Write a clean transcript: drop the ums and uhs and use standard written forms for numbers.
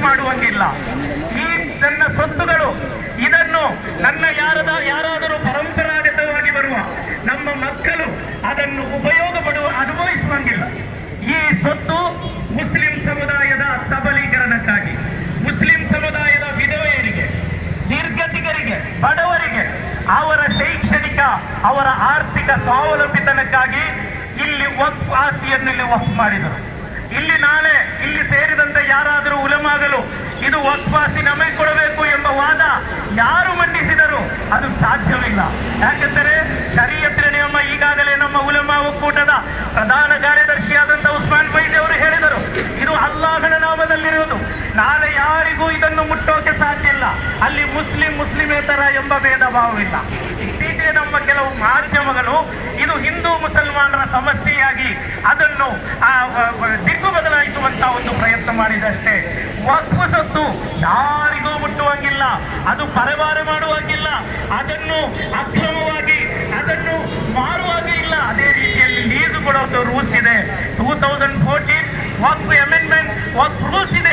ಮಾಡುವಂಗಿಲ್ಲ. ಈ ನನ್ನ ಸ್ವತ್ತುಗಳು ಇದನ್ನು ನನ್ನ ಯಾರಾದರೂ ಪರಂಪರಾಗತವಾಗಿ ಬರುವ ನಮ್ಮ ಮಕ್ಕಳು ಅದನ್ನು ಉಪಯೋಗ ಪಡುವ ಅನುಭವಿಸುವಂಗಿಲ್ಲ. ಈ ಸ್ವತ್ತು ಮುಸ್ಲಿಂ ಸಮುದಾಯದ ಸಬಲೀಕರಣಕ್ಕಾಗಿ, ಮುಸ್ಲಿಂ ಸಮುದಾಯದ ವಿಧವೆಯರಿಗೆ, ನಿರ್ಗತಿಕರಿಗೆ, ಬಡವರಿಗೆ ಅವರ ಶೈಕ್ಷಣಿಕ, ಅವರ ಆರ್ಥಿಕ ಸ್ವಾವಲಂಬಿತನಕ್ಕಾಗಿ ಇಲ್ಲಿ ವಕ್ಫ್ ಆಸ್ತಿಯನ್ನು ಇಲ್ಲಿ ವಕ್ಫ್ ಮಾಡಿದರು. ಇಲ್ಲಿ ನಾಳೆ ಇಲ್ಲಿ ಸೇರಿದಂತೆ ಯಾರಾದರೂ ಉಲಮಾಗಲು ಇದು ವಕ್ಫ್ ಆಸ್ತಿ ನಮಗೆ ಕೊಡಬೇಕು ಎಂಬ ವಾದ ಯಾರು ಮಂಡಿಸಿದರು ಅದು ಸಾಧ್ಯವಿಲ್ಲ. ಯಾಕೆಂದರೆ ಶರೀಯತ್ತಿನ ನಿಯಮ ಈಗಾಗಲೇ ನಮ್ಮ ಉಲಮಾ ಒಕ್ಕೂಟದ ಪ್ರಧಾನ ಕಾರ್ಯದರ್ಶಿಯಾದಂಥ ಉಸ್ಮಾನ್ ಫೈಜಿ ಅವರು ಹೇಳಿದರು, ಇದು ಅಲ್ಲಾಹನ ನಾಮದಲ್ಲಿರುವುದು, ನಾಳೆ ಯಾರಿಗೂ ಇದನ್ನು ಮುಟ್ಟೋಕೆ ಸಾಧ್ಯ ಇಲ್ಲ. ಅಲ್ಲಿ ಮುಸ್ಲಿಮೇತರ ಎಂಬ ಭೇದ ಭಾವವಿಲ್ಲ. ಇತ್ತೀಚೆಗೆ ನಮ್ಮ ಕೆಲವು ಮಾಧ್ಯಮಗಳು ಇದು ಹಿಂದೂ ಮುಸಲ್ಮಾನರ ಸಮಸ್ಯೆಯಾಗಿ ಅದನ್ನು ದಿಕ್ಕು ಬದಲಾಯಿಸುವಂತ ಒಂದು ಪ್ರಯತ್ನ ಮಾಡಿದಷ್ಟೇ. ವಕ್ಫ್ ಸ್ವತ್ತು ಯಾರಿಗೂ ಮುಟ್ಟುವಂಗಿಲ್ಲ, ಅದು ಪರಭಾರ ಮಾಡುವಂಗಿಲ್ಲ, ಅದನ್ನು ಅಕ್ರಮವಾಗಿ ಅದನ್ನು ಮಾರುವಾಗೆ ಇಲ್ಲ. ಅದೇ ರೀತಿಯಲ್ಲಿ ಲೀಸು ಕೊಡೋದು ರೂಲ್ಸ್ ಇದೆ. 2014 ವಕ್ಫ್ ಅಮೆಂಡ್ಮೆಂಟ್ ವಕ್ಫ್ ರೂಲ್ಸ್ ಇದೆ.